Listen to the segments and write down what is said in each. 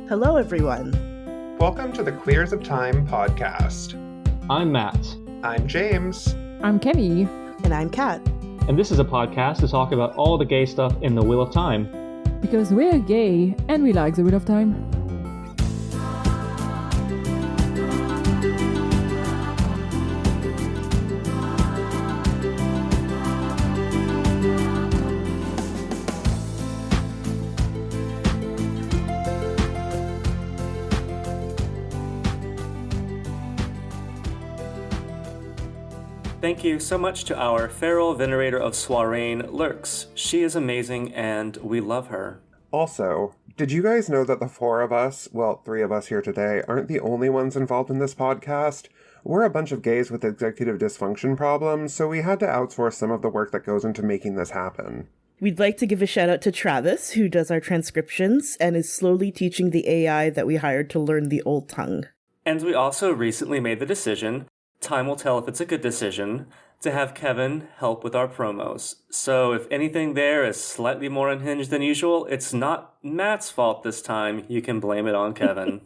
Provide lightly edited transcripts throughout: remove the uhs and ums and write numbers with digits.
Hello, everyone. Welcome to the Queers of Time podcast. I'm Matt. I'm James. I'm Kenny. And I'm Kat. And this is a podcast to talk about all the gay stuff in the Wheel of Time. Because we're gay and we like the Wheel of Time. Thank you so much to our feral venerator of Soirain, Lurks. She is amazing and we love her. Also, did you guys know that the four of us, well, three of us here today, aren't the only ones involved in this podcast? We're a bunch of gays with executive dysfunction problems, so we had to outsource some of the work that goes into making this happen. We'd like to give a shout out to Travis, who does our transcriptions and is slowly teaching the AI that we hired to learn the old tongue. And we also recently made the decision, time will tell if it's a good decision, to have Kevin help with our promos. So if anything there is slightly more unhinged than usual, it's not Matt's fault this time. You can blame it on Kevin.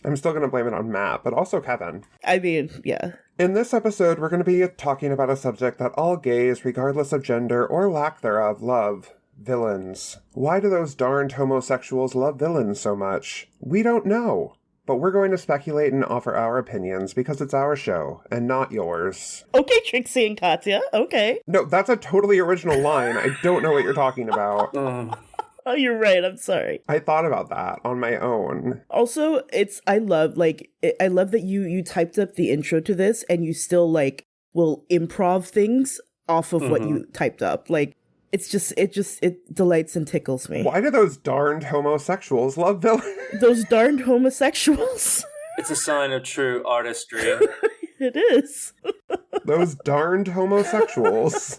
I'm still going to blame it on Matt, but also Kevin. I mean, yeah. In this episode, we're going to be talking about a subject that all gays, regardless of gender or lack thereof, love. Villains. Why do those darned homosexuals love villains so much? We don't know. But we're going to speculate and offer our opinions because it's our show and not yours. Okay, Trixie and Katya. Okay. No, that's a totally original line. I don't know what you're talking about. Oh, you're right. I'm sorry. I thought about that on my own. Also, I love that you typed up the intro to this and you still will improv things off of what you typed up. It delights and tickles me. Why do those darned homosexuals love villains? Those darned homosexuals. It's a sign of true artistry. It is. Those darned homosexuals.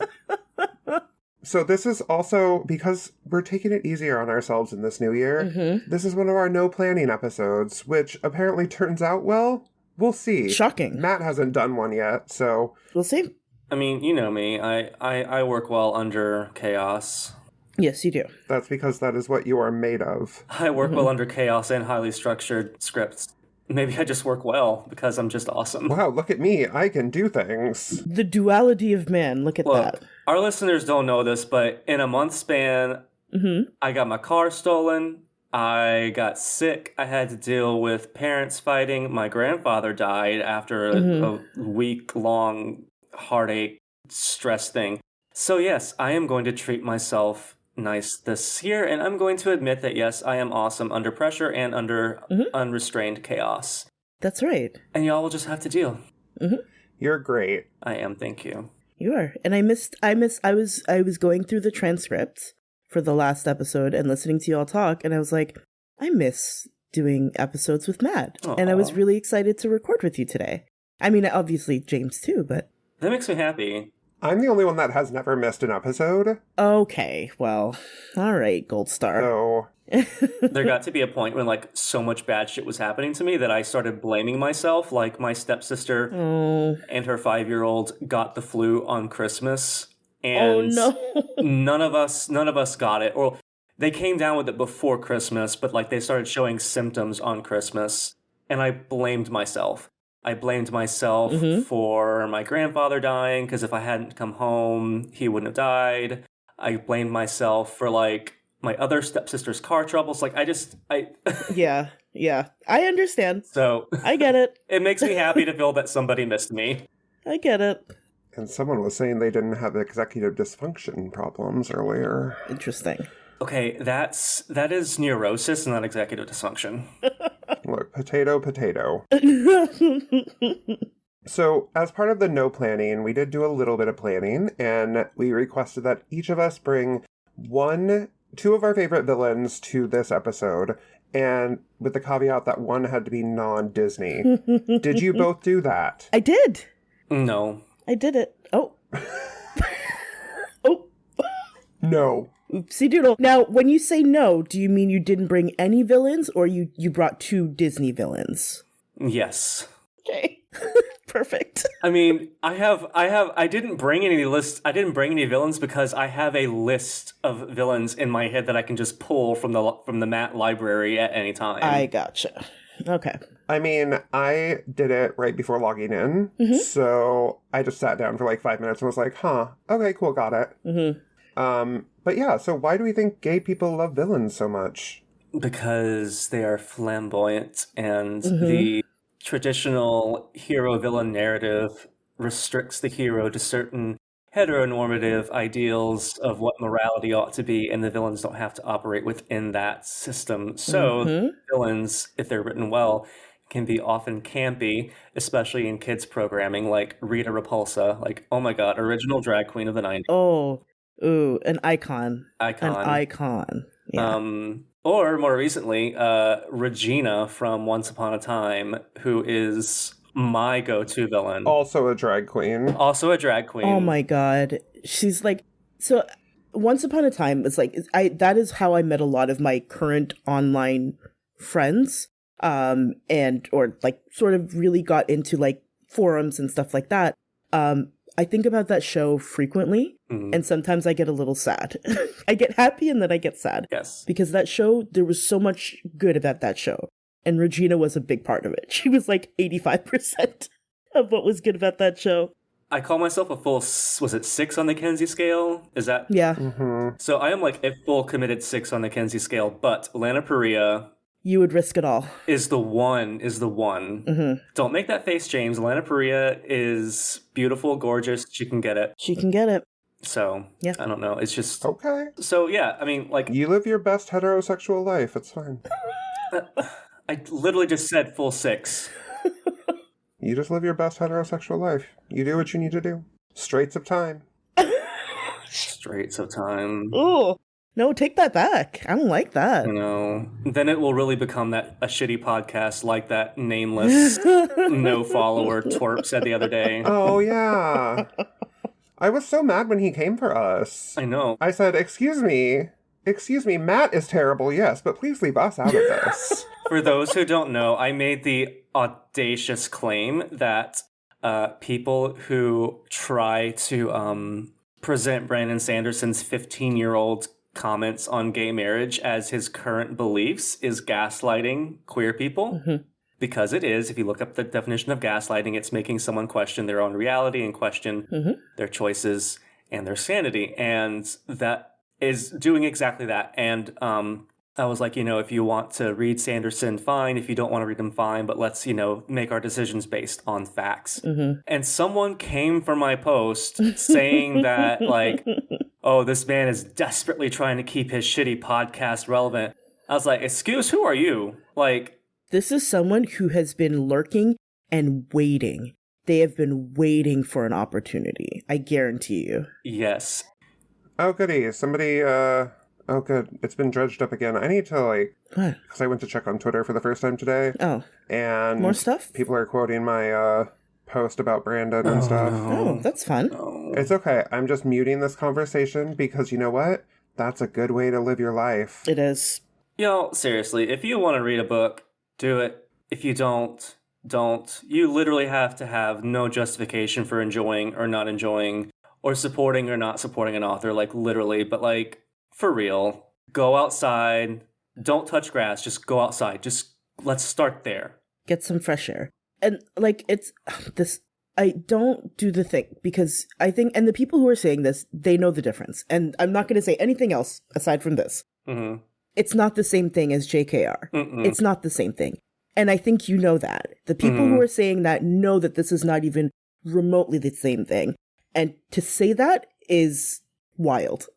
So this is also, because we're taking it easier on ourselves in this new year, this is one of our no planning episodes, which apparently turns out well. We'll see. Shocking. Matt hasn't done one yet, so... We'll see. I mean, you know me. I work well under chaos. Yes, you do. That's because that is what you are made of. I work well under chaos and highly structured scripts. Maybe I just work well because I'm just awesome. Wow, look at me. I can do things. The duality of man. Look at that. Our listeners don't know this, but in a month span, I got my car stolen. I got sick. I had to deal with parents fighting. My grandfather died after a week-long heartache, stress thing. So yes, I am going to treat myself nice this year, and I'm going to admit that yes, I am awesome under pressure and under unrestrained chaos. That's right. And y'all will just have to deal. You're great. I am, thank you. You are. And I was going through the transcripts for the last episode and listening to y'all talk, and I was like, I miss doing episodes with Matt. Aww. And I was really excited to record with you today. I mean, obviously James too, but... That makes me happy. I'm the only one that has never missed an episode. Okay, well, all right, Gold Star. So... There got to be a point when so much bad shit was happening to me that I started blaming myself. Like my stepsister and her 5-year-old got the flu on Christmas. And none of us got it. Or they came down with it before Christmas, but they started showing symptoms on Christmas. And I blamed myself. I blamed myself for my grandfather dying, because if I hadn't come home, he wouldn't have died. I blamed myself for, my other stepsister's car troubles. Yeah. I understand. So... I get it. It makes me happy to feel that somebody missed me. I get it. And someone was saying they didn't have executive dysfunction problems earlier. Interesting. Okay, that is neurosis, not executive dysfunction. Look, potato. So, as part of the no planning, we did do a little bit of planning, and we requested that each of us bring two of our favorite villains to this episode, and with the caveat that one had to be non-Disney. Did you both do that? I did. No. I did it. Oh. Oh. No. Oopsie doodle. Now, when you say no, do you mean you didn't bring any villains, or you brought 2 Disney villains? Yes. Okay. Perfect. I mean, I didn't bring any villains because I have a list of villains in my head that I can just pull from the Matt library at any time. I gotcha. Okay. I mean, I did it right before logging in, so I just sat down for like 5 minutes and was like, huh, okay, cool, got it. But yeah, so why do we think gay people love villains so much? Because they are flamboyant, and the traditional hero-villain narrative restricts the hero to certain heteronormative ideals of what morality ought to be, and the villains don't have to operate within that system. So villains, if they're written well, can be often campy, especially in kids programming, like Rita Repulsa. Like, oh my god, original drag queen of the 90s. Oh, ooh, an icon. An Icon. icon. Yeah. Or more recently, Regina from Once Upon a Time, who is my go-to villain. Also a drag queen. Also a drag queen. Oh my god. She's like, so Once Upon a Time, it's like, that is how I met a lot of my current online friends. Or like sort of really got into like forums and stuff like that. I think about that show frequently, and sometimes I get a little sad. I get happy and then I get sad. Yes. Because that show, there was so much good about that show. And Regina was a big part of it. She was like 85% of what was good about that show. I call myself a full, was it 6 on the Kinsey scale? Is that? Yeah. So I am like a full committed 6 on the Kinsey scale, but Lana Parrilla You would risk it all. is the one. Don't make that face, James. Lana Parrilla is beautiful, gorgeous. She can get it. She can get it. So, Yeah. I don't know. It's just... Okay. So, yeah, I mean, like... You live your best heterosexual life. It's fine. I literally just said full 6. You just live your best heterosexual life. You do what you need to do. Straits of time. Straits of time. Ooh. No, take that back. I don't like that. You know, then it will really become a shitty podcast like that nameless, no follower twerp said the other day. Oh, yeah. I was so mad when he came for us. I know. I said, excuse me, Matt is terrible, yes, but please leave us out of this. For those who don't know, I made the audacious claim that people who try to present Brandon Sanderson's 15-year-old comments on gay marriage as his current beliefs is gaslighting queer people. Because it is. If you look up the definition of gaslighting, it's making someone question their own reality and question their choices and their sanity. And that is doing exactly that. And I was like, if you want to read Sanderson, fine. If you don't want to read him, fine. But let's, make our decisions based on facts. And someone came for my post saying that, like, oh, this man is desperately trying to keep his shitty podcast relevant. I was like, excuse, who are you? Like, this is someone who has been lurking and waiting. They have been waiting for an opportunity. I guarantee you. Yes. Oh, goody. Somebody, oh, good. It's been dredged up again. I need to, What? because I went to check on Twitter for the first time today. Oh. And More stuff? people are quoting my, post about Brandon and stuff. Oh, that's fun. It's okay. I'm just muting this conversation because you know what? That's a good way to live your life. It is. Yo, seriously, if you want to read a book, do it. If you don't. You literally have to have no justification for enjoying or not enjoying or supporting or not supporting an author, like literally, but like for real. Go outside. Don't touch grass. Just go outside. Just let's start there. Get some fresh air. And like, it's this, I don't do the thing because I think, and the people who are saying this, they know the difference. And I'm not going to say anything else aside from this. It's not the same thing as JKR. It's not the same thing. And I think you know that. The people who are saying that know that this is not even remotely the same thing. And to say that is wild,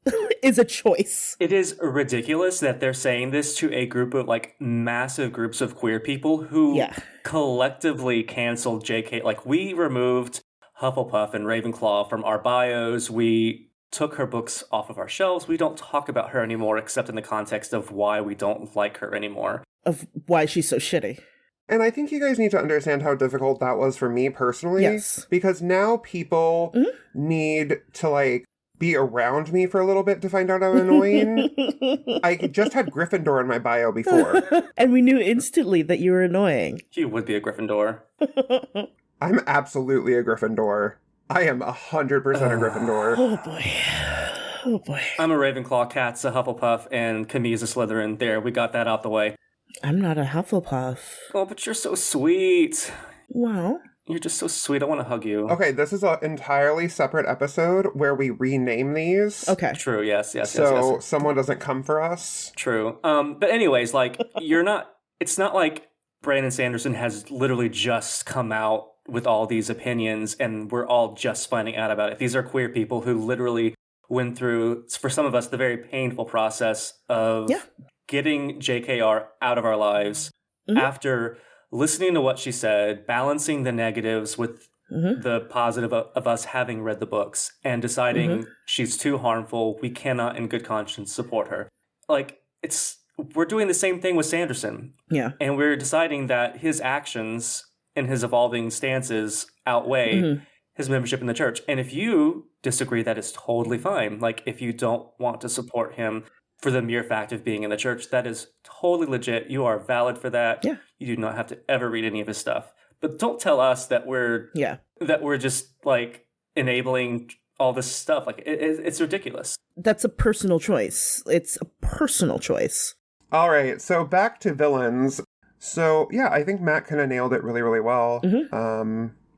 is a choice. It is ridiculous that they're saying this to a group of like massive groups of queer people who collectively canceled JK. Like we removed Hufflepuff and Ravenclaw from our bios. We took her books off of our shelves. We don't talk about her anymore except in the context of why we don't like her anymore. Of why she's so shitty. And I think you guys need to understand how difficult that was for me personally. Yes. Because now people need to, like, be around me for a little bit to find out I'm annoying. I just had Gryffindor in my bio before. And we knew instantly that you were annoying. You would be a Gryffindor. I'm absolutely a Gryffindor. I am 100% a Gryffindor. Oh boy. Oh boy. I'm a Ravenclaw, Kat's a Hufflepuff, and Camille's a Slytherin. There, we got that out the way. I'm not a Hufflepuff. Oh, but you're so sweet. Well, You're just so sweet. I want to hug you. Okay, this is an entirely separate episode where we rename these. okay. True, yes. So someone doesn't come for us. True. But anyways, like, it's not like Brandon Sanderson has literally just come out with all these opinions and we're all just finding out about it. These are queer people who literally went through, for some of us, the very painful process of getting JKR out of our lives after listening to what she said, balancing the negatives with the positive of us having read the books and deciding she's too harmful. We cannot in good conscience support her. Like, we're doing the same thing with Sanderson. Yeah. And we're deciding that his actions and his evolving stances outweigh his membership in the church. And if you disagree, that is totally fine. Like, if you don't want to support him for the mere fact of being in the church, that is totally legit. You are valid for that. Yeah. You do not have to ever read any of his stuff. But don't tell us that we're just like enabling all this stuff. Like, it's ridiculous. That's a personal choice. It's a personal choice. All right, so back to villains. So, yeah, I think Matt kind of nailed it really, really well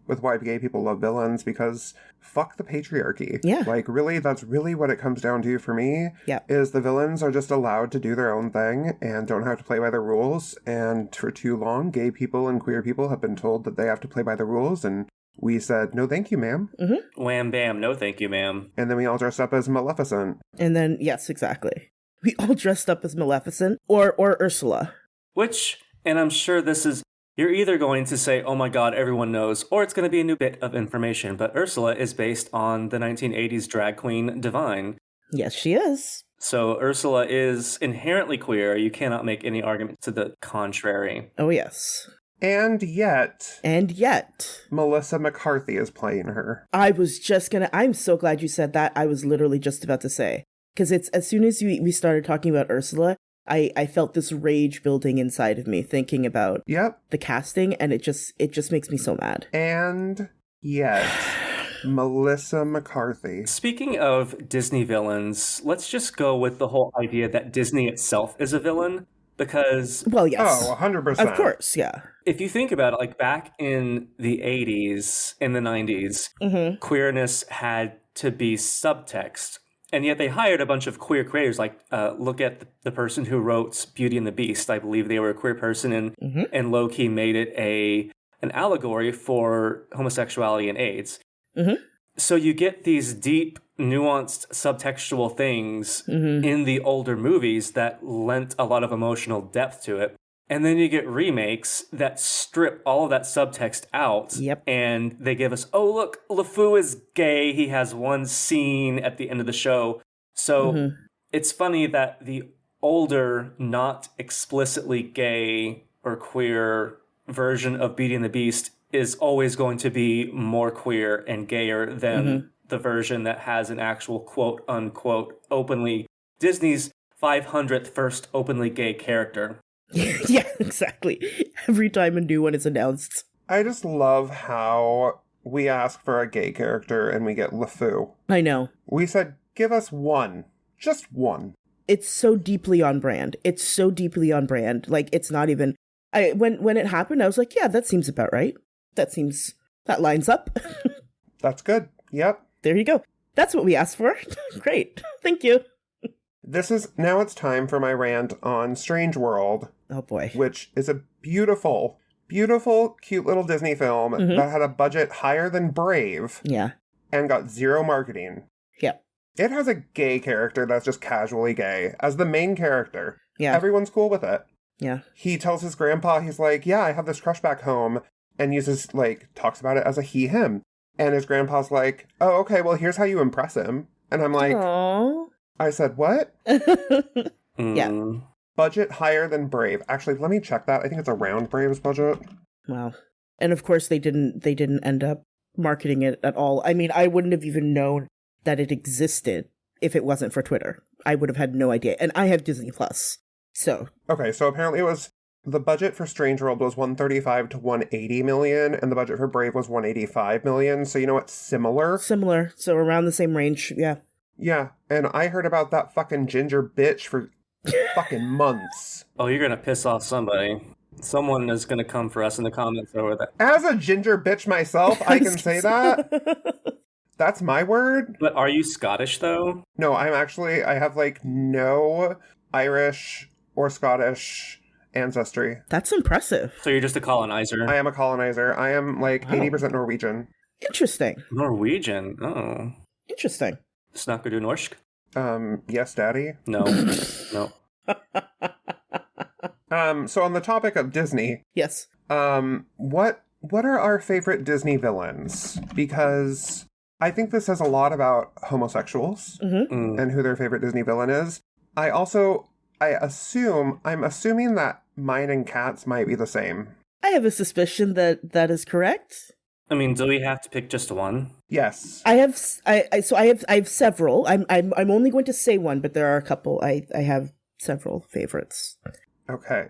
with why gay people love villains, because fuck the patriarchy. Yeah. Like, really, that's really what it comes down to for me, Yeah. is the villains are just allowed to do their own thing and don't have to play by the rules. And for too long, gay people and queer people have been told that they have to play by the rules, and we said, no thank you, ma'am. Wham bam, no thank you, ma'am. And then we all dressed up as Maleficent. And then, yes, exactly. We all dressed up as Maleficent or Ursula. Which, and I'm sure this is, you're either going to say, oh my god, everyone knows, or it's going to be a new bit of information. But Ursula is based on the 1980s drag queen Divine. Yes, she is. So Ursula is inherently queer. You cannot make any argument to the contrary. Oh, yes. And yet, Melissa McCarthy is playing her. I'm so glad you said that. I was literally just about to say. Because it's, as soon as we started talking about Ursula, I felt this rage building inside of me thinking about the casting, and it just makes me so mad. And yet, Melissa McCarthy. Speaking of Disney villains, let's just go with the whole idea that Disney itself is a villain, because... Well, yes. Oh, 100%. Of course, yeah. If you think about it, like back in the 80s, in the 90s, queerness had to be subtext. And yet they hired a bunch of queer creators. Like, look at the person who wrote Beauty and the Beast. I believe they were a queer person, and low-key made it an allegory for homosexuality and AIDS. So you get these deep, nuanced, subtextual things in the older movies that lent a lot of emotional depth to it. And then you get remakes that strip all of that subtext out. Yep. And they give us, oh, look, LeFou is gay. He has one scene at the end of the show. So it's funny that the older, not explicitly gay or queer version of Beauty and the Beast is always going to be more queer and gayer than the version that has an actual quote unquote openly Disney's 500th first openly gay character. Yeah, exactly. Every time a new one is announced. I just love how we ask for a gay character and we get LeFou. I know. We said, give us one. Just one. It's so deeply on brand. It's so deeply on brand. Like, it's not even... When it happened, I was like, yeah, that seems about right. That lines up. That's good. Yep. There you go. That's what we asked for. Great. Thank you. Now it's time for my rant on Strange World. Oh boy. Which is a beautiful, beautiful, cute little Disney film that had a budget higher than Brave. Yeah. And got zero marketing. Yeah. It has a gay character that's just casually gay as the main character. Yeah. Everyone's cool with it. Yeah. He tells his grandpa, he's like, yeah, I have this crush back home, and uses, talks about it as a he-him. And his grandpa's like, oh, okay, well, here's how you impress him. And I'm like, aww. I said, what? Yeah. Budget higher than Brave. Actually, let me check that. I think it's around Brave's budget. Wow. And of course they didn't end up marketing it at all. I mean, I wouldn't have even known that it existed if it wasn't for Twitter. I would have had no idea. And I have Disney Plus. So. Okay, so apparently it was the budget for Strange World was 135 to 180 million, and the budget for Brave was 185 million. So you know what? Similar. Similar. So around the same range. Yeah. Yeah, and I heard about that fucking ginger bitch for fucking months. Oh, you're gonna piss off somebody. Someone is gonna come for us in the comments over that. As a ginger bitch myself, I can say that. That's my word. But are you Scottish though? No, I have like no Irish or Scottish ancestry. That's impressive. So you're just a colonizer. I am a colonizer. I am like 80% Norwegian. Interesting. Norwegian. Oh. Interesting. Snakker du norsk? Yes, Daddy. No. No. So on the topic of Disney, Yes. what are our favorite Disney villains? Because I think this says a lot about homosexuals and who their favorite Disney villain is. I'm assuming that mine and Kat's might be the same. I have a suspicion that is correct. I mean, do we have to pick just one? Yes. I have several. I'm only going to say one, but there are a couple. I have several favorites. Okay.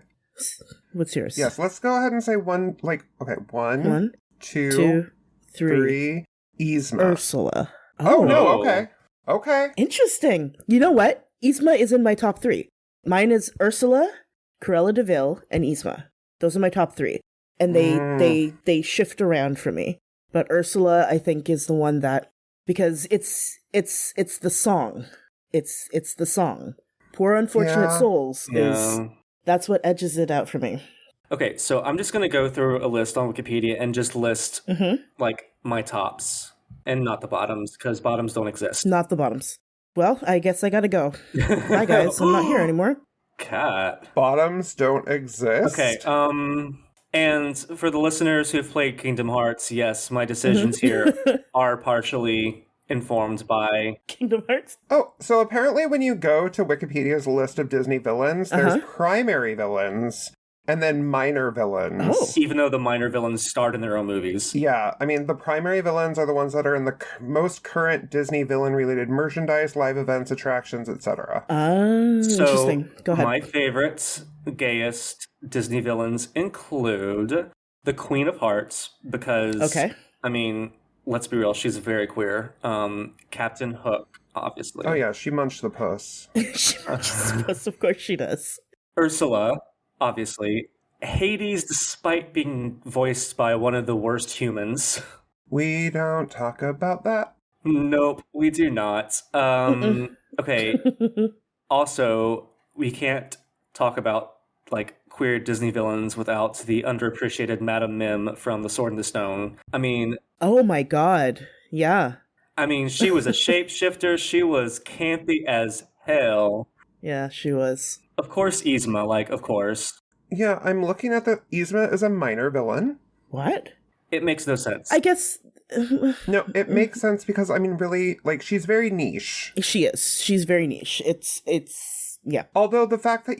What's yours? Yes, let's go ahead and say one, one, One, two, three. Yzma. Ursula. Oh, no, okay. Okay. Interesting. You know what? Yzma is in my top 3. Mine is Ursula, Cruella de Vil, and Yzma. Those are my top 3. And they shift around for me. But Ursula, I think, is the one that, because it's the song. It's the song. Poor Unfortunate Souls that's what edges it out for me. Okay, so I'm just going to go through a list on Wikipedia and just list, like, my tops and not the bottoms, because bottoms don't exist. Not the bottoms. Well, I guess I gotta go. Bye, guys. I'm not here anymore. Cat. Bottoms don't exist? Okay, and for the listeners who've played Kingdom Hearts, yes, my decisions here are partially informed by Kingdom Hearts. Oh, so apparently when you go to Wikipedia's list of Disney villains, there's primary villains and then minor villains. Oh. Even though the minor villains starred in their own movies. Yeah, I mean, the primary villains are the ones that are in the most current Disney villain-related merchandise, live events, attractions, etc. Interesting. Go ahead. My favorites, gayest Disney villains include the Queen of Hearts, because, I mean, let's be real, she's very queer. Captain Hook, obviously. Oh yeah, she munched the puss. She munches the puss, of course she does. Ursula, obviously. Hades, despite being voiced by one of the worst humans. We don't talk about that. Nope, we do not. Okay. Also, we can't talk about, like, queer Disney villains without the underappreciated Madame Mim from The Sword and the Stone. I mean... Oh my god. Yeah. I mean, she was a shapeshifter. She was campy as hell. Yeah, she was. Of course, Yzma, like, of course. Yeah, I'm looking at the Yzma is a minor villain. What? It makes no sense. I guess... No, it makes sense because, I mean, really, like, she's very niche. She is. She's very niche. It's yeah. Although the fact that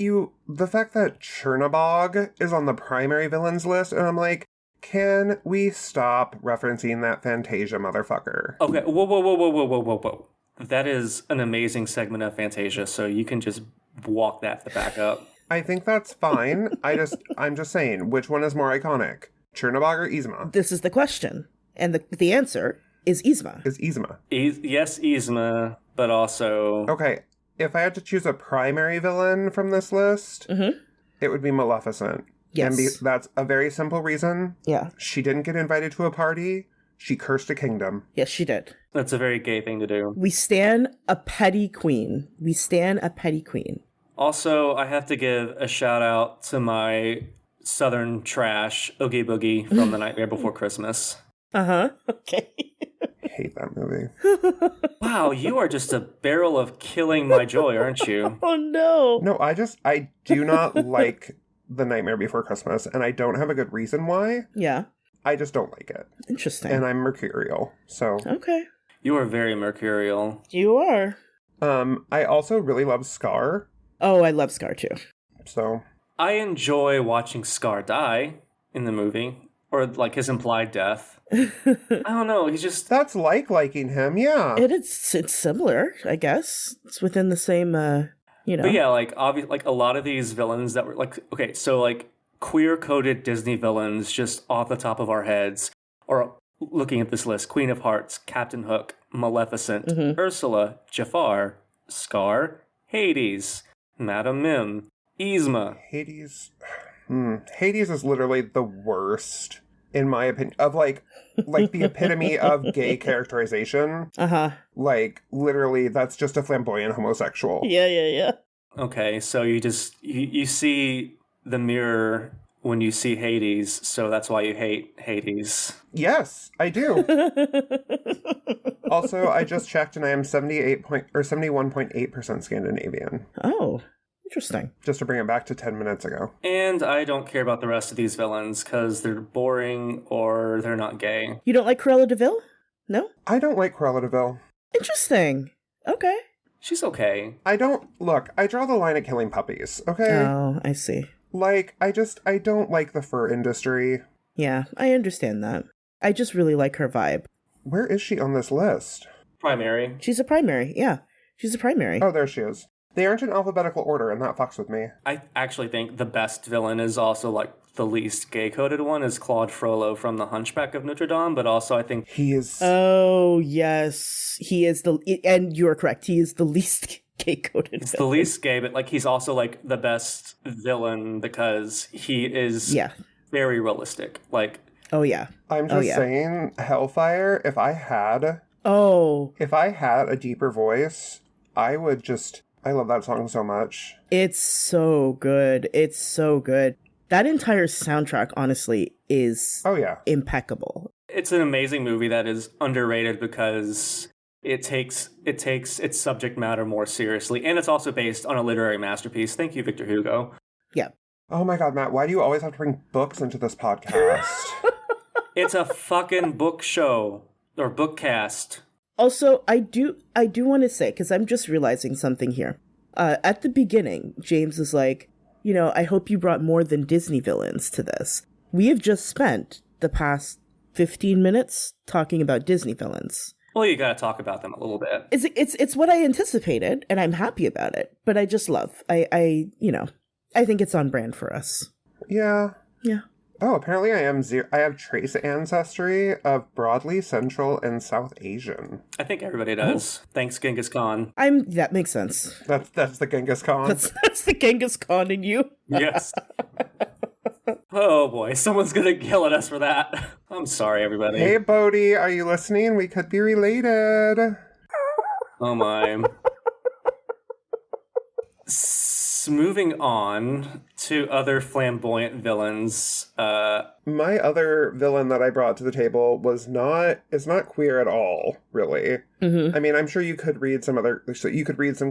Chernabog is on the primary villains list, and I'm like, can we stop referencing that Fantasia motherfucker? Okay, whoa. That is an amazing segment of Fantasia, so you can just walk that the back up. I think that's fine. I'm just saying, which one is more iconic? Chernabog or Yzma? This is the question. And the answer is Yzma. Is Yzma. Yes, Yzma, but also... Okay, if I had to choose a primary villain from this list, it would be Maleficent. Yes. And that's a very simple reason. Yeah. She didn't get invited to a party. She cursed a kingdom. Yes, she did. That's a very gay thing to do. We stan a petty queen. Also, I have to give a shout out to my southern trash, Oogie Boogie, from The Nightmare Before Christmas. Okay. I hate that movie. Wow, you are just a barrel of killing my joy, aren't you? Oh, no. No, I do not like The Nightmare Before Christmas, and I don't have a good reason why. Yeah. I just don't like it. Interesting. And I'm mercurial, so... Okay. You are very mercurial. You are. I also really love Scar. Oh, I love Scar, too. So... I enjoy watching Scar die in the movie, or, like, his implied death. I don't know, he's just... That's liking him, yeah. It's similar, I guess. It's within the same, But yeah, like, obviously, like, a lot of these villains that were, like, okay, so, like, queer-coded Disney villains just off the top of our heads, or looking at this list: Queen of Hearts, Captain Hook, Maleficent, Ursula, Jafar, Scar, Hades, Madame Mim, Yzma. Hades. Hades is literally the worst, in my opinion, of like the epitome of gay characterization. Like, literally, that's just a flamboyant homosexual. Yeah. Okay, so you see the mirror when you see Hades, so that's why you hate Hades. Yes, I do. Also, I just checked and I am 71.8% Scandinavian. Oh, interesting. Just to bring it back to 10 minutes ago. And I don't care about the rest of these villains because they're boring or they're not gay. You don't like Cruella de Vil? No? I don't like Cruella de Vil. Interesting. Okay. She's okay. I draw the line at killing puppies, okay? Oh, I see. Like, I don't like the fur industry. Yeah, I understand that. I just really like her vibe. Where is she on this list? Primary. She's a primary, yeah. She's a primary. Oh, there she is. They aren't in alphabetical order, and that fucks with me. I actually think the best villain is also, like, the least gay-coded one is Claude Frollo from The Hunchback of Notre Dame, but also I think... He is... Oh, yes. He is and you're correct, he is the least gay-coded He's villain. the least gay, but, like, he's also, like, the best villain because he is very realistic. Like... Oh, yeah. I'm just saying, Hellfire, if I had a deeper voice, I would just... I love that song so much. It's so good. It's so good. That entire soundtrack, honestly, is impeccable. It's an amazing movie that is underrated because it takes its subject matter more seriously, and it's also based on a literary masterpiece. Thank you, Victor Hugo. Yeah. Oh my god, Matt, why do you always have to bring books into this podcast? It's a fucking book show or bookcast. Also, I do want to say, because I'm just realizing something here. At the beginning, James is like, I hope you brought more than Disney villains to this. We have just spent the past 15 minutes talking about Disney villains. Well, you gotta talk about them a little bit. It's what I anticipated, and I'm happy about it. But I just love, I think it's on brand for us. Yeah. Yeah. Oh, apparently I have trace ancestry of broadly Central and South Asian. I think everybody does. Thanks, Genghis Khan. That makes sense. That's the Genghis Khan. That's the Genghis Khan in you. Yes. Oh boy, someone's gonna yell at us for that. I'm sorry, everybody. Hey, Bodhi, are you listening? We could be related. Oh my. Moving on to other flamboyant villains. My other villain that I brought to the table is not queer at all, really. Mm-hmm. I mean, I'm sure you could read some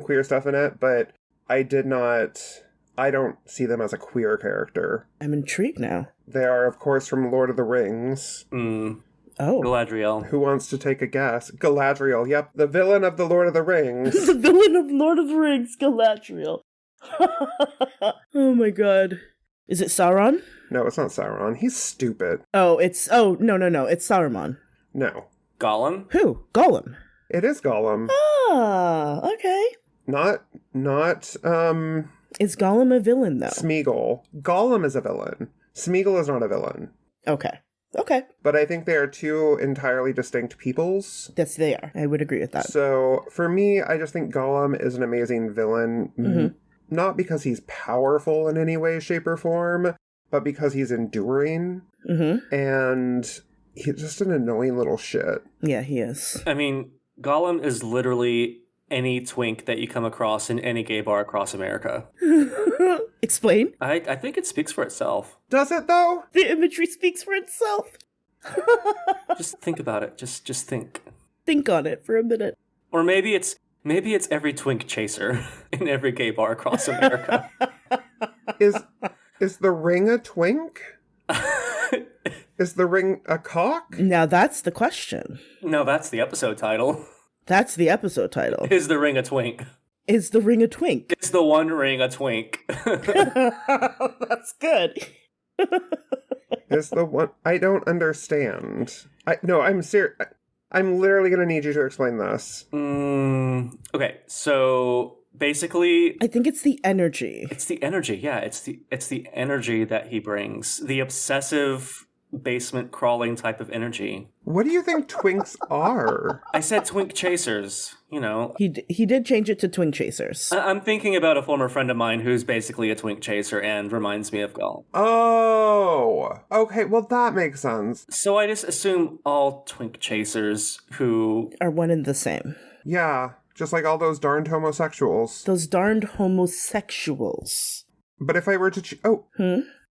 queer stuff in it, but I don't see them as a queer character. I'm intrigued now. They are, of course, from Lord of the Rings. Oh. Galadriel. Who wants to take a guess? Galadriel, yep, the villain of the Lord of the Rings. The villain of Lord of the Rings, Galadriel. Oh my god. Is it Sauron? No, it's not Sauron. He's stupid. No, it's Saruman. No. Gollum? Who? Gollum. It is Gollum. Ah, okay. Not Is Gollum a villain, though? Smeagol. Gollum is a villain. Smeagol is not a villain. Okay. But I think they are two entirely distinct peoples. Yes, they are. I would agree with that. So, for me, I just think Gollum is an amazing villain. Mm-hmm. Not because he's powerful in any way, shape, or form, but because he's enduring. Mm-hmm. And he's just an annoying little shit. Yeah, he is. I mean, Gollum is literally any twink that you come across in any gay bar across America. Explain. I think it speaks for itself. Does it, though? The imagery speaks for itself. Just think about it. Just think. Think on it for a minute. Or maybe it's every twink chaser in every gay bar across America. Is the ring a twink? Is the ring a cock? Now that's the question. No, that's the episode title. That's the episode title. Is the ring a twink? Is the ring a twink? Is the one ring a twink? That's good. Is the one... I don't understand. I'm serious. I'm literally going to need you to explain this. Okay, so basically, I think it's the energy. it's the energy. Yeah, it's the energy that he brings. The obsessive basement crawling type of energy. What do you think Twinks are? I said twink chasers, you know. He did change it to Twink Chasers. I'm thinking about a former friend of mine who's basically a twink chaser and reminds me of Gull. Oh, okay. Well, that makes sense. So I just assume all twink chasers who Are one and the same. Yeah, just like all those darned homosexuals. Those darned homosexuals. But if I were to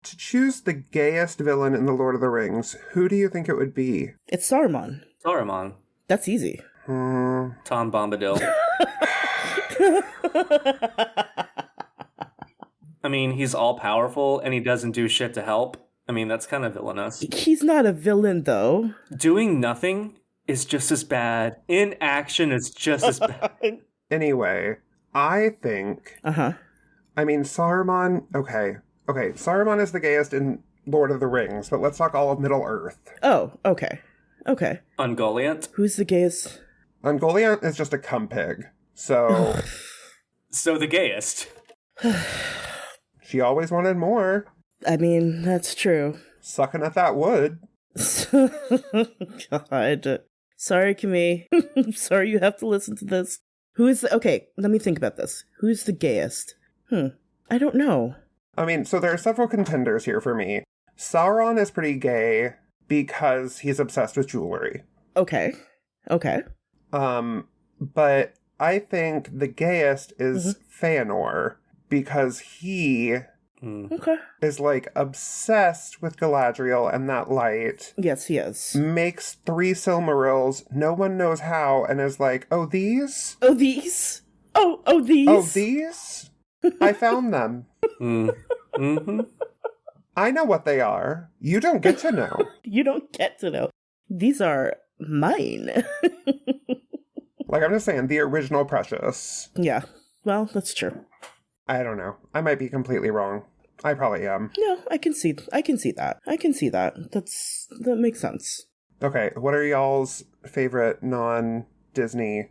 to choose the gayest villain in The Lord of the Rings, who do you think it would be? It's Saruman. Saruman, That's easy. Tom Bombadil. I mean, he's all powerful and he doesn't do shit to help. I mean, that's kind of villainous. He's not a villain, though. Doing nothing is just as bad. Inaction is just as bad. Anyway, I think... I mean, Saruman... Okay, Saruman is the gayest in Lord of the Rings, but let's talk all of Middle-earth. Oh, okay. Okay. Ungoliant. Who's the gayest? Ungoliant is just a cum pig, so... So the gayest. She always wanted more. I mean, that's true. Sucking at that wood. God. Sorry, Camille. I'm sorry you have to listen to this. Okay, let me think about this. Who's the gayest? I don't know. I mean, so there are several contenders here for me. Sauron is pretty gay because he's obsessed with jewelry. Okay. But I think the gayest is Feanor because he is like obsessed with Galadriel and that light. Yes, he is. Makes 3 Silmarils, no one knows how, and is like, oh, these? Oh, these? Oh, these? Oh, these? I found them. I know what they are. You don't get to know. You don't get to know. These are mine. Like, I'm just saying, the original Precious. Yeah. Well, that's true. I don't know. I might be completely wrong. I probably am. No, I can see that. That makes sense. Okay, what are y'all's favorite non-Disney?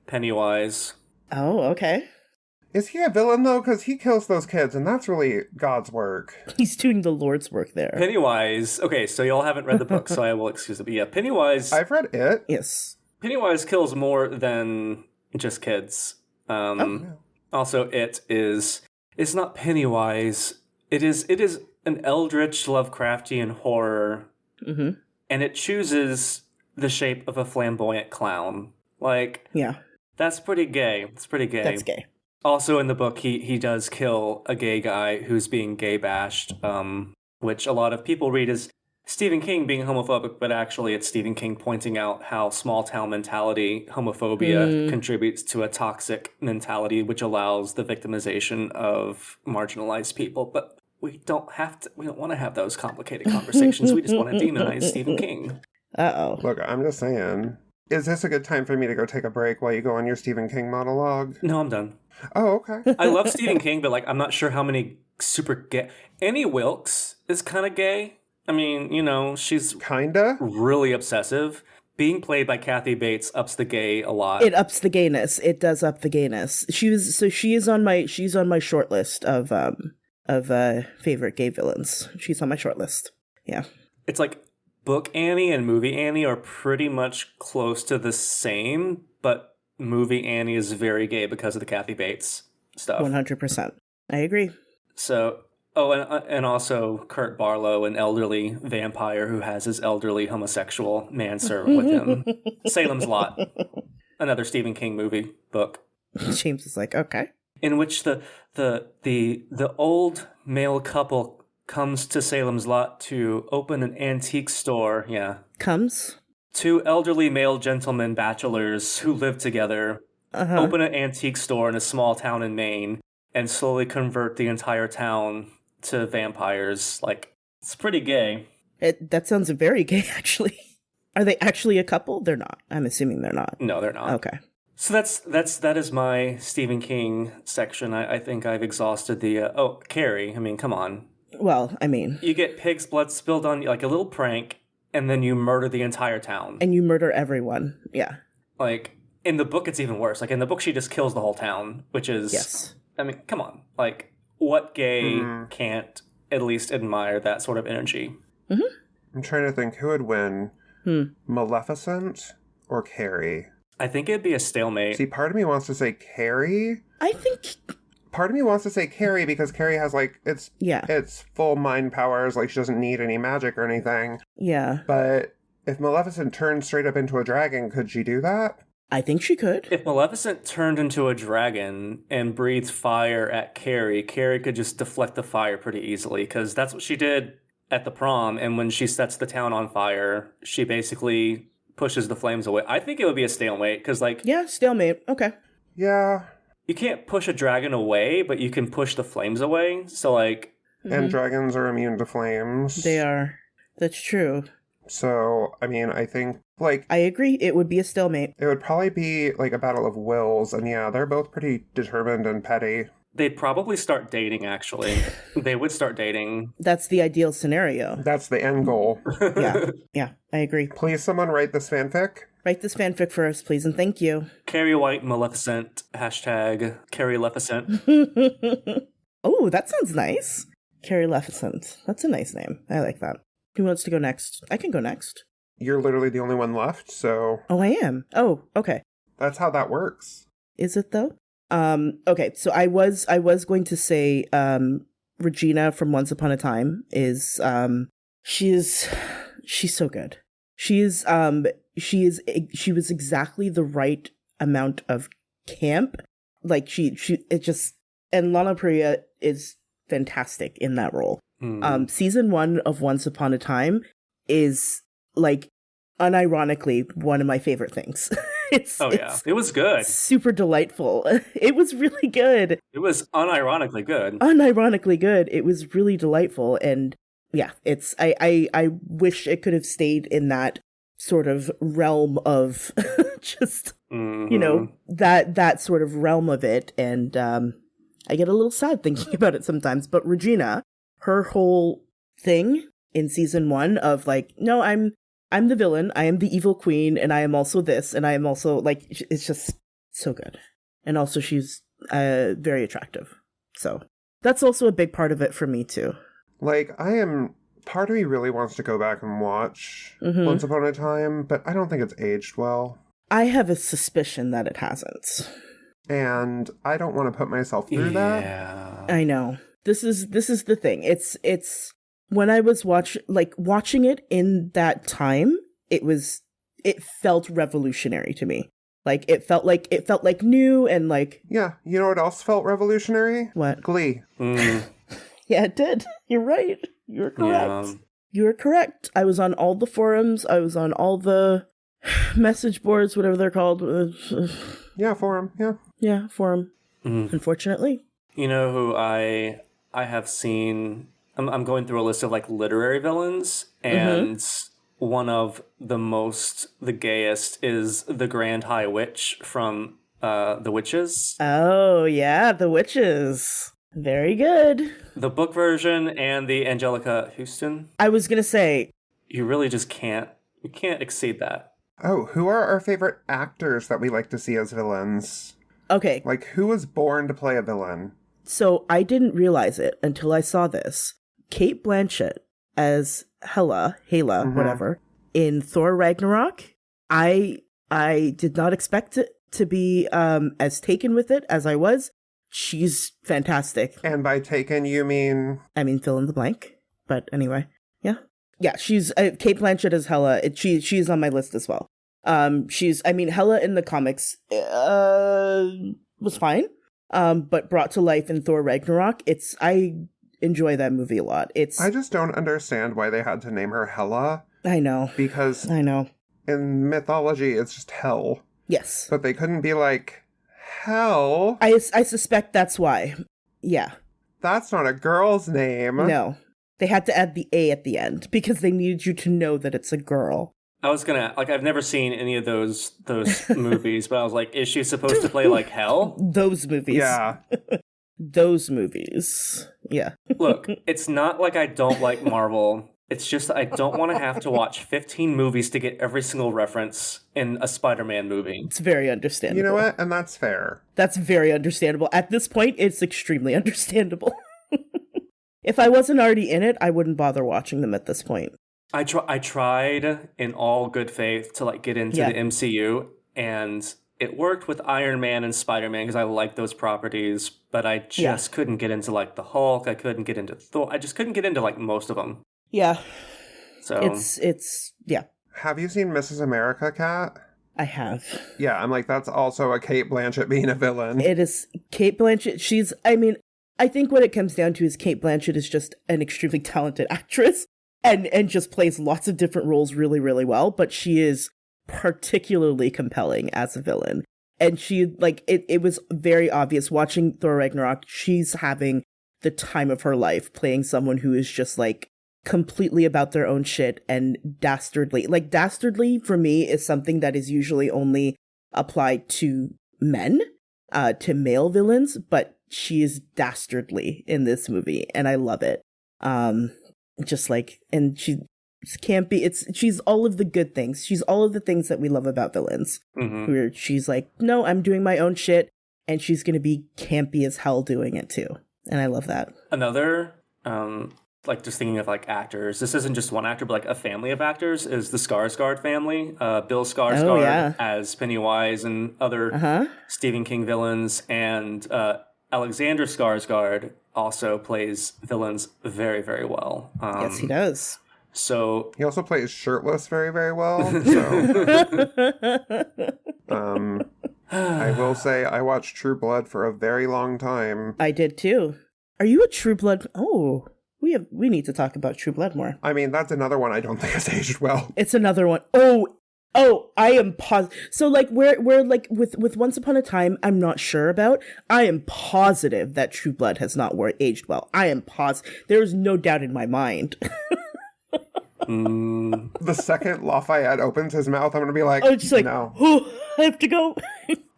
Pennywise. Oh, okay. Is he a villain, though? Because he kills those kids, and that's really God's work. He's doing the Lord's work there. Pennywise. Okay, so y'all haven't read the book, so I will excuse it. But yeah, Pennywise. I've read it. Yes. Pennywise kills more than just kids. Also, it's not Pennywise. It is an eldritch Lovecraftian horror, and it chooses the shape of a flamboyant clown. Like, yeah, that's pretty gay. It's pretty gay. That's gay. Also, in the book, he does kill a gay guy who's being gay bashed, which a lot of people read as Stephen King being homophobic, but actually it's Stephen King pointing out how small town mentality, homophobia, contributes to a toxic mentality which allows the victimization of marginalized people. But we don't want to have those complicated conversations. We just want to demonize Stephen King. Uh-oh. Look, I'm just saying. Is this a good time for me to go take a break while you go on your Stephen King monologue? No, I'm done. Oh, okay. I love Stephen King, but like I'm not sure how many super gay. Annie Wilkes is kind of gay. I mean, you know, she's kinda really obsessive. Being played by Kathy Bates ups the gay a lot. It ups the gayness. It does up the gayness. She's on my short list of favorite gay villains. She's on my short list. Yeah. It's like book Annie and movie Annie are pretty much close to the same, but movie Annie is very gay because of the Kathy Bates stuff. 100%. I agree. So, and also Kurt Barlow, an elderly vampire who has his elderly homosexual manservant with him. Salem's Lot, another Stephen King movie book. James is like, okay. In which the old male couple comes to Salem's Lot to open an antique store. Yeah. Comes? 2 elderly male gentlemen bachelors who live together open an antique store in a small town in Maine and slowly convert the entire town to vampires. Like, it's pretty gay. That sounds very gay, actually. Are they actually a couple? They're not. I'm assuming they're not. No, they're not. Okay. So that is my Stephen King section. I think I've exhausted the... Carrie. I mean, come on. Well, I mean... You get pig's blood spilled on you, like a little prank, and then you murder the entire town. And you murder everyone. Yeah. Like, in the book, it's even worse. Like, in the book, she just kills the whole town, which is... Yes. I mean, come on. Like, what gay can't at least admire that sort of energy? I'm trying to think who would win. Maleficent or Carrie? I think it'd be a stalemate. See, part of me wants to say Carrie. I think... Part of me wants to say Carrie because Carrie has, like, it's full mind powers. Like, she doesn't need any magic or anything. Yeah. But if Maleficent turned straight up into a dragon, could she do that? I think she could. If Maleficent turned into a dragon and breathed fire at Carrie, Carrie could just deflect the fire pretty easily, because that's what she did at the prom, and when she sets the town on fire, she basically pushes the flames away. I think it would be a stalemate, because, like... Yeah, stalemate. Okay. Yeah. You can't push a dragon away, but you can push the flames away, so, like... And dragons are immune to flames. They are. That's true. So, I mean, I think, like... I agree. It would be a stalemate. It would probably be, like, a battle of wills, and yeah, they're both pretty determined and petty. They'd probably start dating, actually. They would start dating. That's the ideal scenario. That's the end goal. Yeah, I agree. Please, someone write this fanfic. Write this fanfic for us, please, and thank you. Carrie White Maleficent. Hashtag Carrie Maleficent. Oh, that sounds nice. Carrie Maleficent. That's a nice name. I like that. Who wants to go next? I can go next. You're literally the only one left, so... Oh, I am? Oh, okay. That's how that works. Is it, though? Okay, so I was going to say, Regina from Once Upon a Time is, she's so good. She was exactly the right amount of camp. Like, and Lana Priya is fantastic in that role. Season 1 of Once Upon a Time is, like, unironically one of my favorite things. It was good. Super delightful. It was really good. It was unironically good. Unironically good. It was really delightful, and yeah, I wish it could have stayed in that sort of realm of just you know, that sort of realm of it, and I get a little sad thinking about it sometimes. But Regina, her whole thing in season 1 of, like, no, I'm the villain, I am the evil queen, and I am also this, and I am also, like, it's just so good. And also she's very attractive. So that's also a big part of it for me, too. Like, part of me really wants to go back and watch Once Upon a Time, but I don't think it's aged well. I have a suspicion that it hasn't. And I don't want to put myself through that. I know. This is the thing. It's when I was watching it in that time, it felt revolutionary to me. Like, it felt like new and, like... Yeah, you know what else felt revolutionary? What? Glee. Yeah, it did. You're right. You're correct. Yeah. You're correct. I was on all the forums. I was on all the message boards, whatever they're called. Yeah, forum. Yeah. Yeah, forum. Unfortunately. You know who I have seen... I'm going through a list of, like, literary villains, and one of the gayest is the Grand High Witch from The Witches. Oh, yeah, The Witches. Very good. The book version and the Angelica Houston. I was going to say... You really just can't exceed that. Oh, who are our favorite actors that we like to see as villains? Okay. Like, who was born to play a villain? So I didn't realize it until I saw this. Cate Blanchett as Hela, whatever, in Thor Ragnarok. I did not expect it to be as taken with it as I was. She's fantastic. And by taken, you mean? I mean, fill in the blank. But anyway, yeah. Yeah, she's Cate Blanchett as Hela. She's on my list as well. Hela in the comics was fine. But brought to life in Thor Ragnarok, I enjoy that movie a lot. I just don't understand why they had to name her Hela. I know. Because I know. In mythology, it's just hell. Yes. But they couldn't be like, hell. I suspect that's why. Yeah. That's not a girl's name. No. They had to add the A at the end because they needed you to know that it's a girl. I was gonna, like, I've never seen any of those movies, but I was like, is she supposed to play, like, hell? Those movies. Yeah. Those movies. Yeah. Look, it's not like I don't like Marvel. It's just I don't want to have to watch 15 movies to get every single reference in a Spider-Man movie. It's very understandable. You know what? And that's fair. That's very understandable. At this point, it's extremely understandable. If I wasn't already in it, I wouldn't bother watching them at this point. I tried in all good faith to like get into the MCU, and it worked with Iron Man and Spider-Man because I like those properties, but I just couldn't get into like the Hulk. I couldn't get into Thor. I just couldn't get into like most of them. Yeah. So it's yeah. Have you seen Mrs. America, Kat? I have. Yeah, I'm like, that's also a Cate Blanchett being a villain. It is Cate Blanchett. I think what it comes down to is Cate Blanchett is just an extremely talented actress and just plays lots of different roles really, really well, but she is particularly compelling as a villain. And she, like, it was very obvious watching Thor Ragnarok, she's having the time of her life playing someone who is just, like, completely about their own shit and dastardly. Like, dastardly for me is something that is usually only applied to men, to male villains, but she is dastardly in this movie, and I love it. Just like, and she can't be, she's all of the good things. She's all of the things that we love about villains. Mm-hmm. Where she's like, no, I'm doing my own shit, and she's gonna be campy as hell doing it too. And I love that. Another, like just thinking of like actors, this isn't just one actor, but like a family of actors is the Skarsgård family. Bill Skarsgård as Pennywise and other Stephen King villains, and Alexander Skarsgård also plays villains very, very well. Yes, he does. So he also plays shirtless very, very well. So. I will say I watched True Blood for a very long time. I did too. Are you a True Blood? Oh, we need to talk about True Blood more. I mean, that's another one I don't think has aged well. It's another one. Oh, I am positive. So, like, we're like with Once Upon a Time, I'm not sure about. I am positive that True Blood has not aged well. I am positive. There is no doubt in my mind. The second Lafayette opens his mouth, I'm going to be like, just like, no. Oh, I have to go.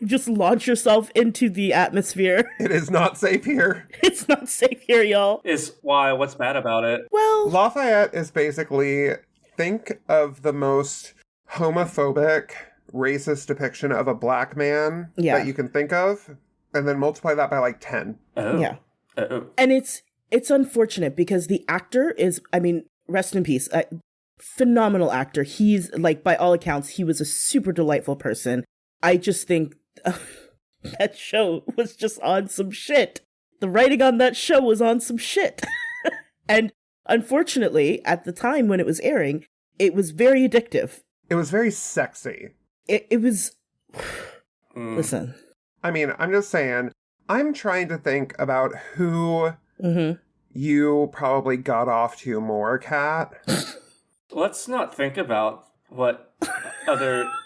Just launch yourself into the atmosphere. It is not safe here. It's not safe here, y'all. What's bad about it? Well, Lafayette is basically, think of the most homophobic, racist depiction of a black man that you can think of, and then multiply that by like 10. Oh. Yeah. And it's unfortunate because the actor is, I mean, rest in peace, phenomenal actor. He's, like, by all accounts, he was a super delightful person. I just think that show was just on some shit. The writing on that show was on some shit. And unfortunately, at the time when it was airing, it was very addictive. It was very sexy. It was... Listen. I mean, I'm just saying, I'm trying to think about who you probably got off to more, Kat. Let's not think about what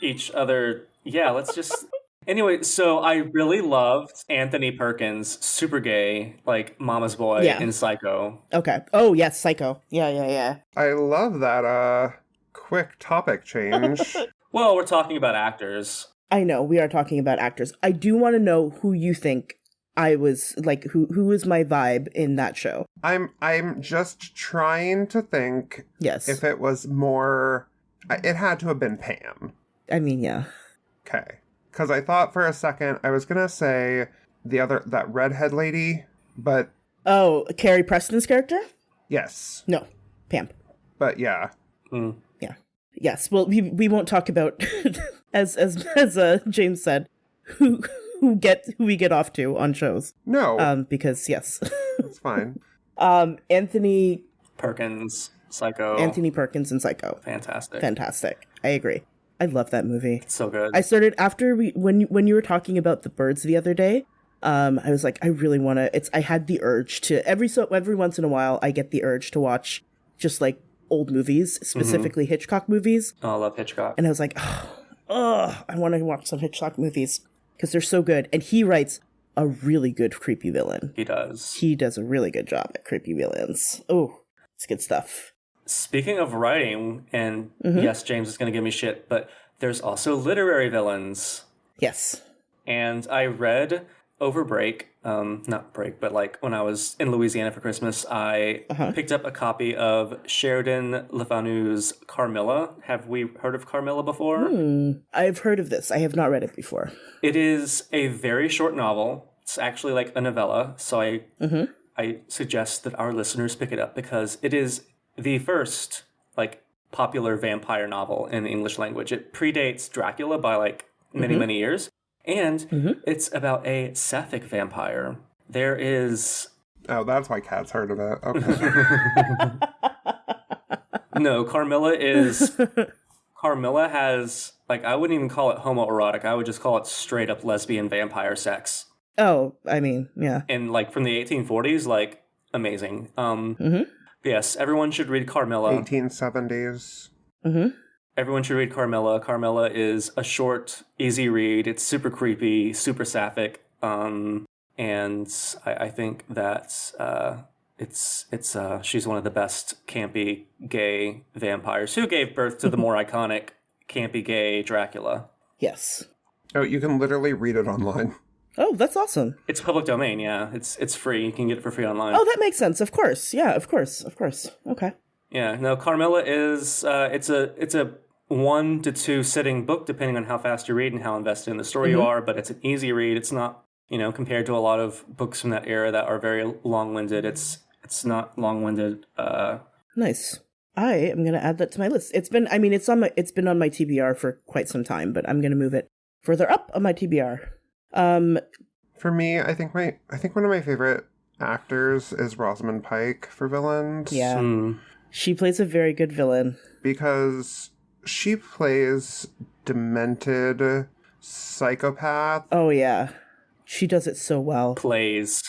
each other... Yeah, let's just... Anyway, so I really loved Anthony Perkins, super gay, like Mama's Boy in Psycho. Okay. Oh, yes, Psycho. Yeah. I love that, quick topic change. Well, we're talking about actors. I know, we are talking about actors. I do want to know who you think I was, like, who was my vibe in that show. I'm just trying to think if it was more... It had to have been Pam. I mean, yeah. Okay. Because I thought for a second I was going to say that redhead lady, but... Oh, Carrie Preston's character? Yes. No, Pam. But yeah. Yeah. Yes, well, we won't talk about, as James said, who we get off to on shows. No. Because, yes. It's fine. Anthony Perkins, Psycho. Anthony Perkins and Psycho. Fantastic. I agree. I love that movie. It's so good. I started after when you were talking about the birds the other day. I was like, I really want to. I had the urge to every once in a while I get the urge to watch just like old movies, specifically Hitchcock movies. Oh, I love Hitchcock. And I was like, I want to watch some Hitchcock movies because they're so good. And he writes a really good creepy villain. He does. He does a really good job at creepy villains. Oh, it's good stuff. Speaking of writing, and yes, James is going to give me shit, but there's also literary villains. Yes. And I read over break, not break, but like when I was in Louisiana for Christmas, I picked up a copy of Sheridan Le Fanu's Carmilla. Have we heard of Carmilla before? I've heard of this. I have not read it before. It is a very short novel. It's actually like a novella, so I suggest that our listeners pick it up because it is the first like popular vampire novel in the English language. It predates Dracula by like many years. And it's about a sapphic vampire. There is... Oh, that's why Kat's heard of it. Okay. No, Carmilla is... Carmilla has... Like, I wouldn't even call it homoerotic. I would just call it straight up lesbian vampire sex. Oh, I mean, yeah. And, like, from the 1840s, like, amazing. Yes, everyone should read Carmilla. 1870s. Everyone should read Carmilla. Carmilla is a short, easy read. It's super creepy, super sapphic, and I think that she's one of the best campy gay vampires who gave birth to the more iconic campy gay Dracula. Yes. Oh, you can literally read it online. Oh, that's awesome. It's public domain, yeah. It's free. You can get it for free online. Oh, that makes sense. Of course. Yeah, of course. Okay. Yeah, no, Carmilla is it's a 1 to 2 sitting book depending on how fast you read and how invested in the story you are, but it's an easy read. It's not, compared to a lot of books from that era that are very long-winded. It's not long-winded. Nice. I am going to add that to my list. It's been on my TBR for quite some time, but I'm going to move it further up on my TBR. For me, I think one of my favorite actors is Rosamund Pike for villains. Yeah. She plays a very good villain. Because she plays demented psychopath. Oh, yeah. She does it so well. Plays.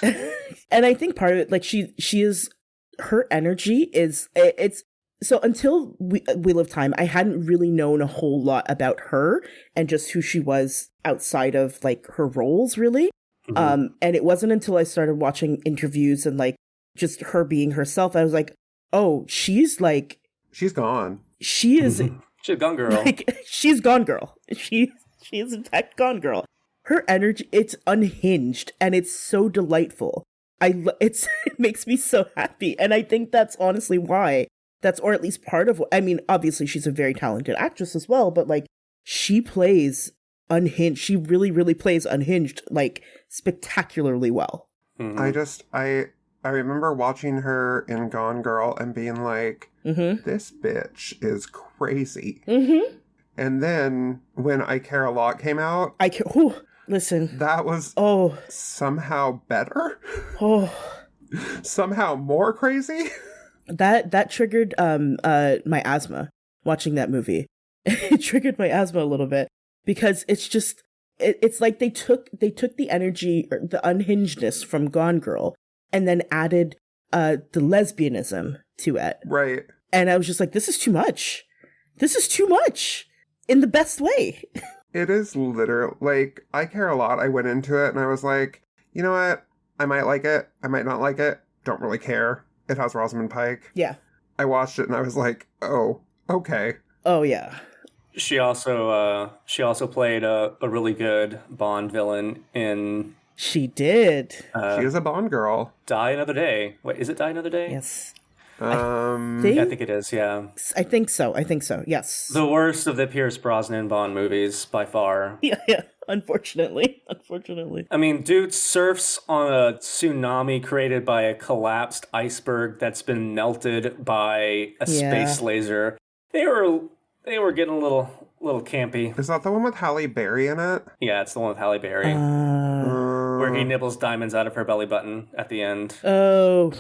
And I think part of it, like, she is, her energy is, it's, so until we Wheel of Time, I hadn't really known a whole lot about her and just who she was outside of, like, her roles, really. And it wasn't until I started watching interviews and, like, just her being herself, I was like, oh, she's gone. She is... She's gone girl. Like, she's gone girl. She is in fact gone girl. Her energy, it's unhinged and it's so delightful. It makes me so happy. And I think that's honestly why, or at least part of what, I mean, obviously she's a very talented actress as well, but like, she plays unhinged. She really, really plays unhinged, like, spectacularly well. I remember watching her in Gone Girl and being like, this bitch is crazy. And then when I Care a Lot came out, listen, that was somehow better. Somehow more crazy. That triggered my asthma watching that movie. It triggered my asthma a little bit because it's just it's like they took the energy or the unhingedness from Gone Girl and then added the lesbianism to it. Right. And I was just like, this is too much. This is too much in the best way. It is literally, like, I Care a Lot. I went into it and I was like, you know what? I might like it. I might not like it. Don't really care. It has Rosamund Pike. Yeah. I watched it and I was like, oh, okay. Oh, yeah. She also played a really good Bond villain in... She did. She is a Bond girl. Die Another Day. Wait, is it Die Another Day? Yes. I think it is, yeah. I think so, yes. The worst of the Pierce Brosnan Bond movies, by far. Yeah, unfortunately. I mean, dude surfs on a tsunami created by a collapsed iceberg that's been melted by a space laser. They were getting a little campy. Is that the one with Halle Berry in it? Yeah, it's the one with Halle Berry. Where he nibbles diamonds out of her belly button at the end. Oh...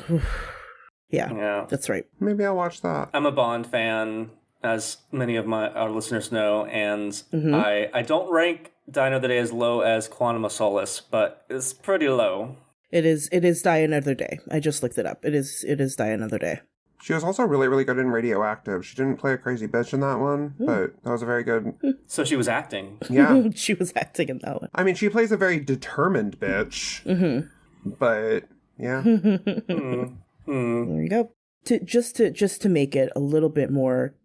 Yeah, that's right. Maybe I'll watch that. I'm a Bond fan, as many of our listeners know, and I don't rank Die Another Day as low as Quantum of Solace, but it's pretty low. It is Die Another Day. I just looked it up. It is Die Another Day. She was also really, really good in Radioactive. She didn't play a crazy bitch in that one, but that was a very good... So she was acting. Yeah. She was acting in that one. I mean, she plays a very determined bitch, but yeah. There you go. Just to make it a little bit more,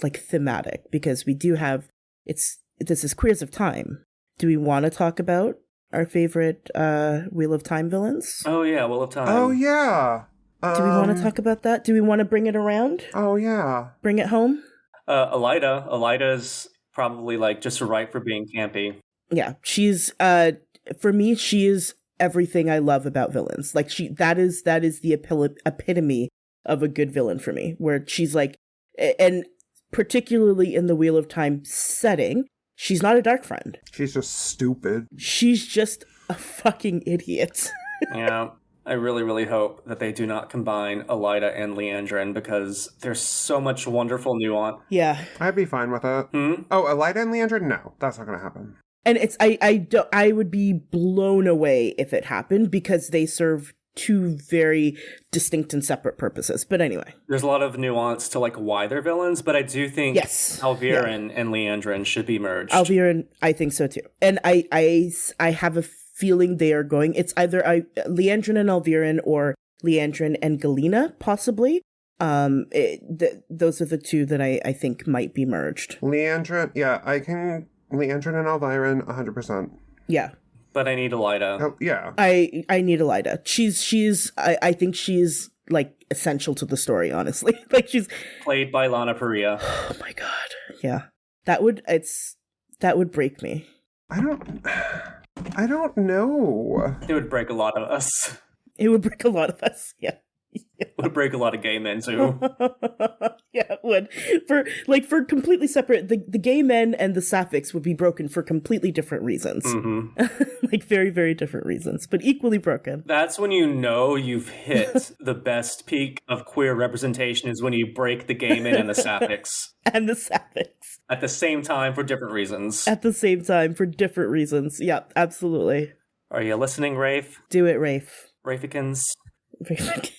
like thematic, because we do have this is Queers of Time. Do we want to talk about our favorite Wheel of Time villains. Oh yeah, Wheel of Time. Oh, yeah. Do we want to talk about that? Do we want to bring it around? Oh, yeah. Bring it home? Elida. Elida's probably like just right for being campy. Yeah, she's for me, she is everything I love about villains. Like that is the epitome of a good villain for me, where she's like, and particularly in the Wheel of Time setting, she's not a dark friend. She's just stupid. She's just a fucking idiot. Yeah. I really, really hope that they do not combine Elida and Leandrin, because there's so much wonderful nuance. Yeah. I'd be fine with it. Oh, Elida and Leandrin? No, that's not going to happen. And it's I would be blown away if it happened, because they serve two very distinct and separate purposes. But anyway. There's a lot of nuance to like why they're villains, but I do think Alviren and Leandrin should be merged. Alviren, I think so too. And I have a feeling they are going, it's either Leandrin and Alviren or Leandrin and Galena, possibly. Those are the two that I think might be merged. Leandrin, yeah, Leandrin and Alviren, 100%. Yeah. But I need Elida. Oh, yeah. I need Elida. I think she's like essential to the story, honestly. Like she's played by Lana Parrilla. Oh my god. Yeah. That would break me. I don't know. It would break a lot of us. It would break a lot of us, yeah. It would break a lot of gay men, too. Yeah, it would. For completely separate, the gay men and the sapphics would be broken for completely different reasons. Mm-hmm. Like, very, very different reasons, but equally broken. That's when you know you've hit the best peak of queer representation, is when you break the gay men and the sapphics. And the sapphics. At the same time, for different reasons. At the same time, for different reasons. Yeah, absolutely. Are you listening, Rafe? Do it, Rafe. Rafekins? Rafekins.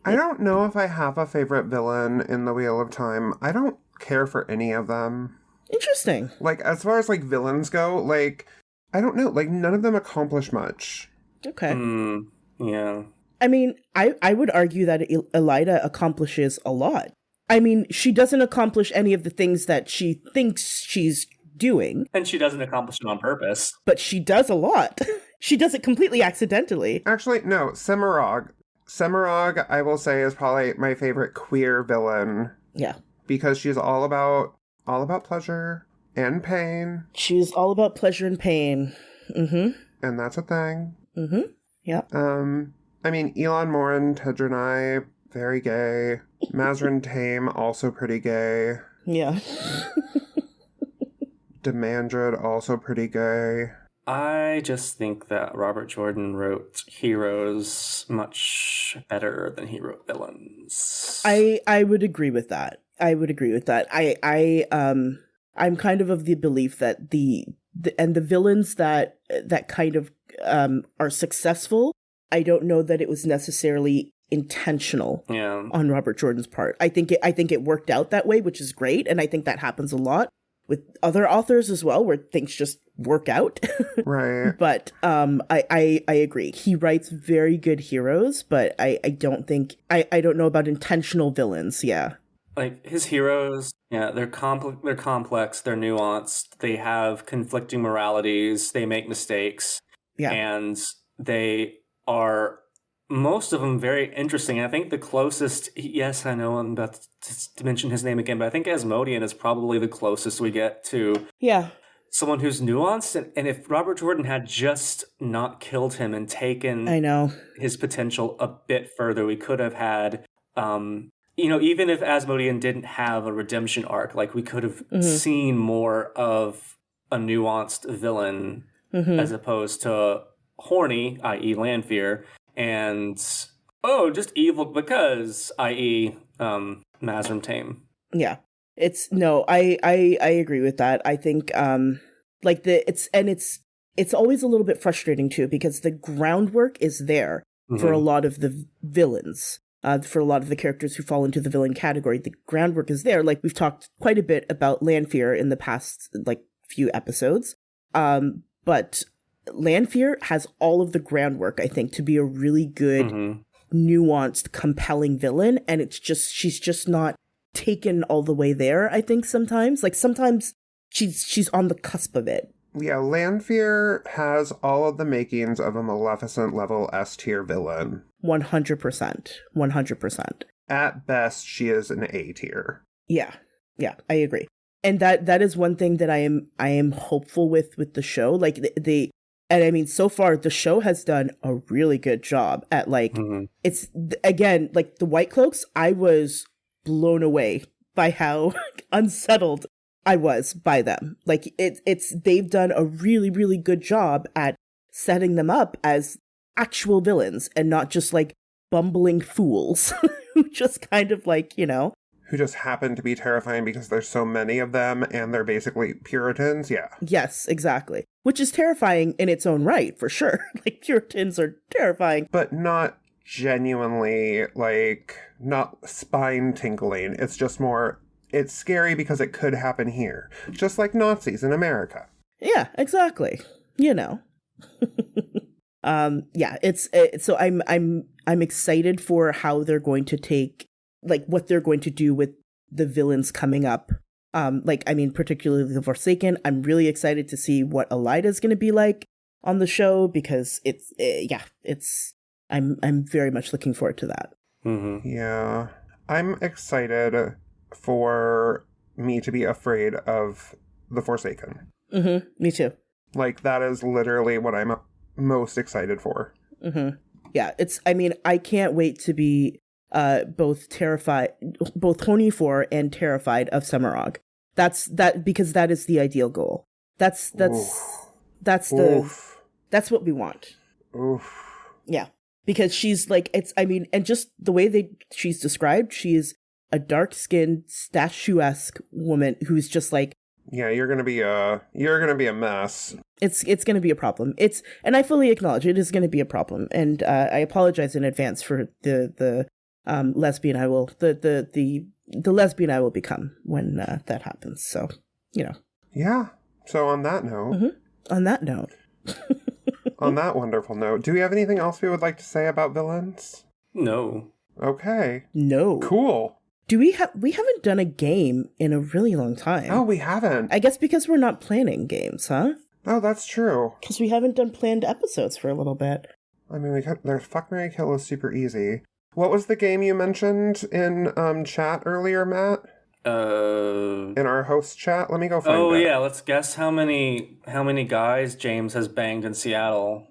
I don't know if I have a favorite villain in the Wheel of Time. I don't care for any of them. Interesting. Like, as far as, like, villains go, like, I don't know. Like, none of them accomplish much. Okay. Yeah. I mean, I would argue that Elida accomplishes a lot. I mean, she doesn't accomplish any of the things that she thinks she's doing. And she doesn't accomplish it on purpose. But she does a lot. She does it completely accidentally. Actually, no, Semirog. Semirog, I will say, is probably my favorite queer villain. Yeah. Because she's all about pleasure and pain. She's all about pleasure and pain. Mm-hmm. And that's a thing. Mm-hmm. Yeah. I mean, Elon Morin, Tedranai, very gay. Mazrin Tame, also pretty gay. Yeah. Demandred, also pretty gay. I just think that Robert Jordan wrote heroes much better than he wrote villains. I would agree with that. I'm kind of the belief that the villains that kind of are successful, I don't know that it was necessarily intentional on Robert Jordan's part. I think it worked out that way, which is great, and I think that happens a lot with other authors as well, where things just work out. Right. But I agree. He writes very good heroes, but I don't know about intentional villains. Yeah. Like his heroes, they're complex, they're nuanced, they have conflicting moralities, they make mistakes. Yeah. And they are, most of them, very interesting. I think the closest, yes, I know I'm about to mention his name again, but I think Asmodean is probably the closest we get to someone who's nuanced. And if Robert Jordan had just not killed him and taken his potential a bit further, we could have had, even if Asmodean didn't have a redemption arc, like we could have seen more of a nuanced villain as opposed to horny, i.e. Lanfear, and just evil because, i.e. Mazrim Tame. Yeah, I agree with that. I think it's always a little bit frustrating too, because the groundwork is there for a lot of the villains. For a lot of the characters who fall into the villain category, the groundwork is there. Like, we've talked quite a bit about Lanfear in the past, few episodes. But Lanfear has all of the groundwork, I think, to be a really good, nuanced, compelling villain. And she's just not taken all the way there, I think, sometimes. Like, sometimes she's on the cusp of it. Yeah, Lanfear has all of the makings of a Maleficent level S tier villain. 100%. 100%. At best, she is an A tier. Yeah, I agree. And that is one thing that I am hopeful with the show. Like and I mean, so far the show has done a really good job at like it's again like the White Cloaks. I was blown away by how unsettled I was by them. Like they've done a really, really good job at setting them up as actual villains and not just like bumbling fools who just kind of like, you know, who just happen to be terrifying because there's so many of them and they're basically Puritans. Yeah. Yes, exactly. Which is terrifying in its own right, for sure. Like Puritans are terrifying, but not genuinely like not spine tingling. It's just more, it's scary because it could happen here. Just like Nazis in America. Yeah, exactly. You know. Yeah, so I'm excited for how they're going to take, like what they're going to do with the villains coming up. Like, I mean, particularly the Forsaken. I'm really excited to see what Elida's going to be like on the show because I'm very much looking forward to that. Mm-hmm. Yeah, I'm excited for me to be afraid of the Forsaken. Mm-hmm. Me too. Like, that is literally what I'm most excited for. Mm-hmm. Yeah, I can't wait to be both horny for and terrified of Semirog. Because that is the ideal goal. That's what we want. Oof. Yeah. Because she's like, and just the way she's described, she is a dark-skinned, statuesque woman who's just like, yeah, you're gonna be a mess. It's gonna be a problem. And I fully acknowledge it is gonna be a problem. And I apologize in advance for the lesbian I will the lesbian I will become when that happens. So, you know. Yeah. So on that note. Mm-hmm. On that note. On that wonderful note, do we have anything else we would like to say about villains? No. Okay. No. Cool. We haven't done a game in a really long time. Oh, we haven't. I guess because we're not planning games, huh? Oh, that's true. Because we haven't done planned episodes for a little bit. I mean, there's Fuck, Marry, Kill is super easy. What was the game you mentioned in chat earlier, Matt? In our host chat? Let me go find it. Oh, yeah, let's guess how many guys James has banged in Seattle.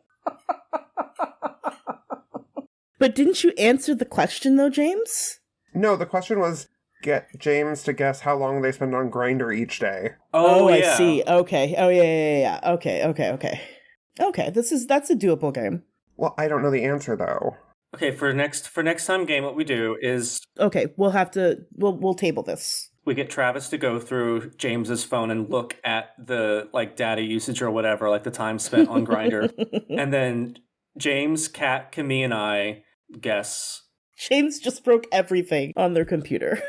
But didn't you answer the question, though, James? No, the question was get James to guess how long they spend on Grindr each day. Oh yeah. I see. Okay. Oh, yeah. Okay. Okay, that's a doable game. Well, I don't know the answer, though. Okay, for next time game, what we do is... Okay, we'll table this. We get Travis to go through James's phone and look at the, like, data usage or whatever, like the time spent on Grindr. And then James, Kat, Camille, and I guess... James just broke everything on their computer.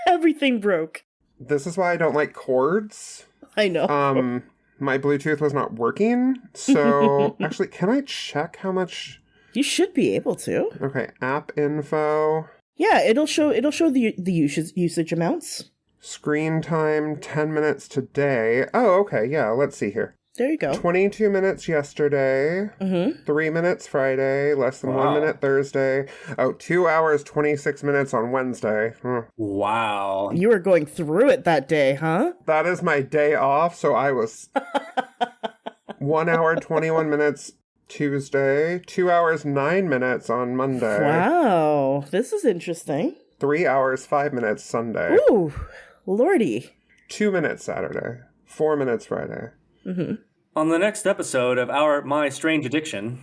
Everything broke. This is why I don't like cords. I know. My Bluetooth was not working, so... Actually, can I check how much... You should be able to. Okay, app info. Yeah, it'll show the usage amounts. Screen time, 10 minutes today. Oh, okay, yeah, let's see here. There you go. 22 minutes yesterday. Mm-hmm. 3 minutes Friday. Less than 1 minute Thursday. Oh, 2 hours, 26 minutes on Wednesday. Wow. You were going through it that day, huh? That is my day off, so I was 1 hour, 21 minutes Tuesday. 2 hours, 9 minutes on Monday. Wow. This is interesting. 3 hours, 5 minutes Sunday. Ooh, lordy. 2 minutes Saturday. 4 minutes Friday. Mm-hmm. On the next episode of My Strange Addiction.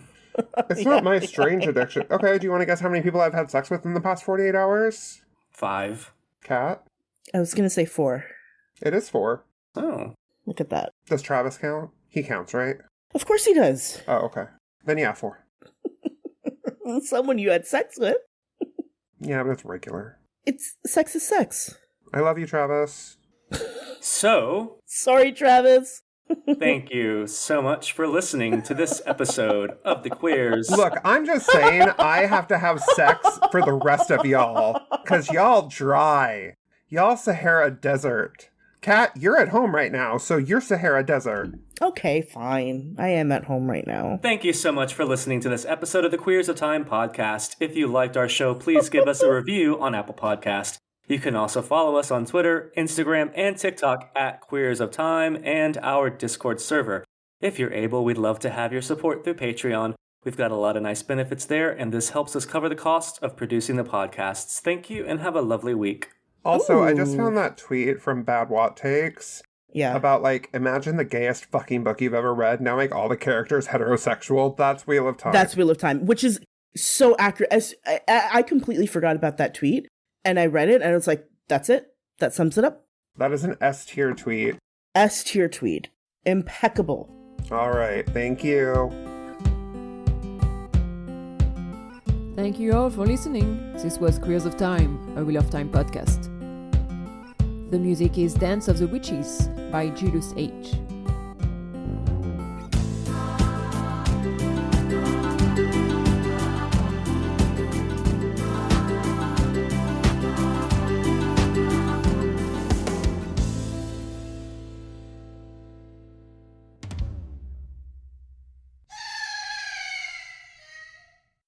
It's not my strange addiction. Okay, do you want to guess how many people I've had sex with in the past 48 hours? 5. Kat? I was going to say 4. It is 4. Oh. Look at that. Does Travis count? He counts, right? Of course he does. Oh, okay. Then yeah, 4. Someone you had sex with. Yeah, but it's regular. Sex is sex. I love you, Travis. So... Sorry, Travis. Thank you so much for listening to this episode of The Queers. Look, I'm just saying I have to have sex for the rest of y'all. Because y'all dry. Y'all Sahara Desert. Kat, you're at home right now, so you're Sahara Desert. Okay, fine. I am at home right now. Thank you so much for listening to this episode of the Queers of Time podcast. If you liked our show, please give us a review on Apple Podcast. You can also follow us on Twitter, Instagram, and TikTok at Queers of Time and our Discord server. If you're able, we'd love to have your support through Patreon. We've got a lot of nice benefits there, and this helps us cover the costs of producing the podcasts. Thank you, and have a lovely week. Also, I just found that tweet from Bad Watt Takes. Yeah. About, like, imagine the gayest fucking book you've ever read. Now make all the characters heterosexual. That's Wheel of Time. That's Wheel of Time, which is so accurate. I completely forgot about that tweet, and I read it, and I was like, that's it. That sums it up. That is an S-tier tweet. S-tier tweet. Impeccable. All right. Thank you. Thank you all for listening. This was Queers of Time, a Wheel of Time podcast. The music is Dance of the Witches by Julius H.